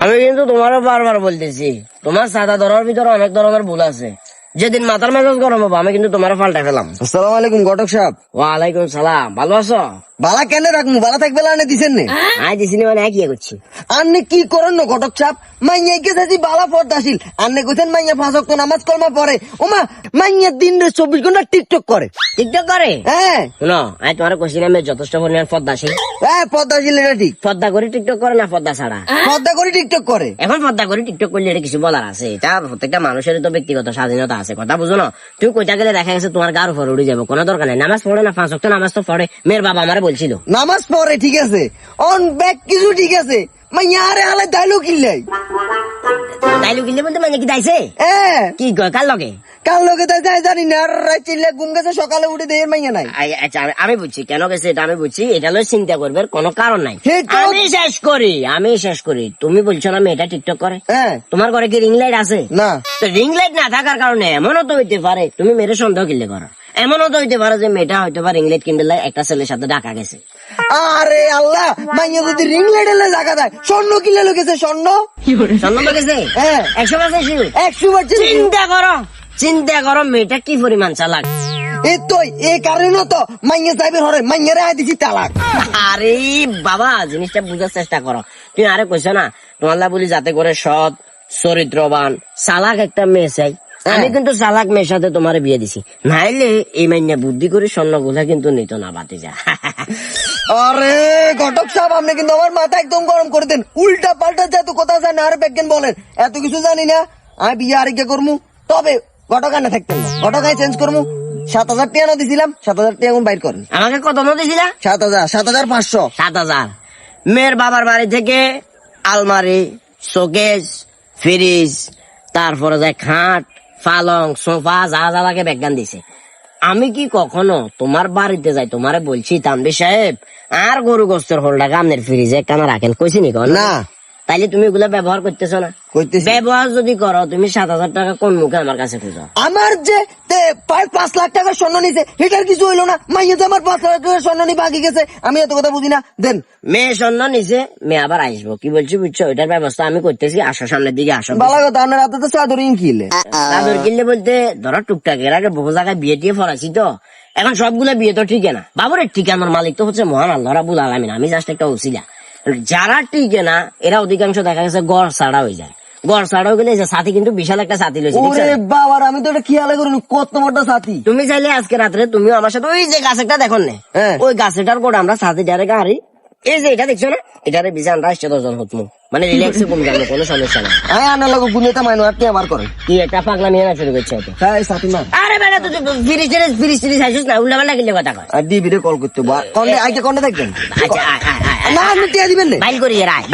আমি কিন্তু তোমারও বারবার বলতেছি, তোমার সাদা ধরার ভিতরে অনেক ধরনের ভুল আছে। যেদিন মাথার মেজাজ গরম হবো আমি কিন্তু তোমার পাল্টা ফেলাম। আসসালামু আলাইকুম ঘটক সাহেব। ওয়ালাইকুম সালাম, ভালো আছো? বালা কেন রাখবো, বালা থাকবে আনে দিছেন নে। আই দিছিনি মানে কি করছি? আন্নে কি করেন না ঘটক সাহেব? মাইয়া গেছে বালা পর্দাশীল, আন্নে কইছেন মাইয়া 5 ওয়াক্ত নামাজ কলমা পড়ে। ওমা মাইয়া দিন 24 ঘন্টা টিকটক করে। টিকটক করে? হ্যাঁ শুনো, আমি তোমার কইছি না আমি যথেষ্ট পরিমাণ পদ্মাশীল। হ্যাঁ পর্দাশীল, এটা ঠিক। পদ্মা করে টিকটক করে না পদ্মা ছাড়া? পর্দা করে টিকটক করে। এখন পদ্মা করে টিকটক করলে এটা কিছু বলার আছে? এটা প্রত্যেকটা মানুষের তো ব্যক্তিগত স্বাধীনতা আছে, কথা বুঝো না? তুমি কইটা গেলে দেখা গেছে তোমার গার উপর উড়ে যাবো, কোনো দরকার নেই। নামাজ পড়ে না 5 ওয়াক্ত নামাজ তো পড়ে, মেয়ের বাবা আমারে বলছিল। নামাজ পড়ে ঠিক আছে, অন ব্যাক কিছু ঠিক আছে, মাইয়া আরে আলে দাইলো কিল্লাই। তাইলে কিনলে বলতে মানে কি দাইছে? হ্যাঁ কি কয় কার লগে? কাল লোকে তাই যাই জানি না, আর রাত চিল্লে ঘুম গেছে, সকালে উঠে দেহের মাইয়া নাই। আচ্ছা আমি বুঝছি কেন গেছে, এটা আমি বুঝছি। এটা লয় চিন্তা করবে কোনো কারণ নাই। হে তো- আমি শেষ করি। তুমি বলছো না মেয়েটা টিকটক করে, হ্যাঁ তোমার ঘরে কি রিং লাইট আছে? না তো রিং লাইট না থাকার কারণে এমনও তো হইতে পারে, তুমি মেয়ের সন্দেহ কিনলে করো, এমনও তো হইতে পারে যে মেয়েটা হয়তো বা রিং লাইট কিনলে একটা ছেলের সাথে ডাকা গেছে। আরে আল্লাহ, মাইয়া যদি রিং লাইটেলে জায়গা দেয়, স্বর্ণ কিনলে লোকেছে স্বর্ণ। সন্দেহ তো গেছে? হ্যাঁ 100% sure? 100% চিন্তা করো মেয়েটা কি পরিমাণ চালাক। এই তো এই কারণে তো মাইয়া যাইবে হরে, মাইয়ারে আই দিছি তালাক। আরে বাবা, জিনিসটা বুঝার চেষ্টা করো। তুমি আরে কইছো না তোমার বলি যাতে করে সৎ চরিত্রবান চালাক একটা মেয়ে চাই। আমি কিন্তু চালাক মেয়ের সাথে তোমার বিয়ে দিছি, নাইলে এই মাইনে বুদ্ধি করে স্বর্ণ গুলা কিন্তু নিত না বাতিজা। আরে ঘটক সাহেব, আপনি কিন্তু আমার মাথা একদম গরম করে দেন। উল্টা পাল্টা যত কথা জানেন আর বেজ্ঞান বলেন, এত কিছু জানি না। আমি বিয়ে আর কে করবো, তবে ঘটক আনে থাকতেন না, ঘটক আই চেঞ্জ করবো। 7,000 টাকা না দিছিলাম, 7,000 টাকা এখন বাইর করেন। আমাকে কত দিছিলা? 7,500। 7,000। মেয়ের বাবার বাড়ি থেকে আলমারি, শোকেস, ফ্রিজ, তারপরে যায় খাট, পালং, সোফা, যা যা লাগে ব্যাগান দিছে। আমি কি কখনো তোমার বাড়িতে যাই তোমারে বলছি তানভীর সাহেব আর গরু গোস্তের হোলটাকে আপনার ফ্রিজে কেন রাখেন, কইছি নি? না তাইলে তুমি এগুলা ব্যবহার করতেছো না। কইতেছি। ব্যবহার যদি করো, তুমি 7,000 টাকা কোন মুখে আমার কাছে খুঁজো? আমার যে 5 লাখ টাকার স্বর্ণ নিছে, এটার কিছু হইলো না। মাইয়া যে আমার 5 লাখ টাকার স্বর্ণ নিয়ে বাকি গেছে, আমি এত কথা বুঝি না। দেন মেয়ে স্বর্ণ নিছে, মেয়ে আবার আসবো, কি বলছি বুঝছো? ওইটার ব্যবস্থা আমি করতেছি। আসো সামনের দিকে আসো। বালা কথা, আপনার হাতে তো চাদরিং কিলে। চাদর কিনলে বলতে ধরো টুকটাক, এর আগে বহু জায়গায় বিয়ে টিয়ে ফরাইছি তো, এখন সবগুলো বিয়ে তো ঠিক না। বাবুরের ঠিকানার মালিক তো হচ্ছে মহান আল্লাহ রাব্বুল আলামিন, আমি জাস্ট একটা ওসিলা। যারা টিকে না এরা অধিকাংশ দেখা গেছে গড় ছাড়া হয়ে যায়। গড় ছাড়াও গেলে যে সাথী কিন্তু বিশাল একটা সাথী লইছে। ওরে বাবার, আমি তো এটা খেয়াল করিনি, কত বড় সাথী। তুমি চাইলে আজকে রাত্রে তুমিও আমার সাথে ওই যে গাছেরটা দেখো না, হ্যাঁ। ওই গাছেটার করে আমরা সাথী ডারে গাড়ি, এই যে এটা দেখছো না, এটারে বিশাল রাষ্ট্র 10 জন হতমু, মানে রিল্যাক্সে কম যাবে, কোনো সমস্যা নাই। হ্যাঁ আনার লোক গুনেটা মাইনো, আপনি আমার করেন। কি একটা পাগলা নিয়ে না শুরু করছে হয়তো। হ্যাঁ সাথী মা। আরে বেটা তুই ফিরিস আইছিস না, উল্টা পাল্টা কিনলে কথা কয়। আর ডিবিরে কল করতে কন্ডে আইকে কন্ডে থাকবেন। আচ্ছা আয় না আপনি টিয়া দিবেন না। বাইল করি আয়।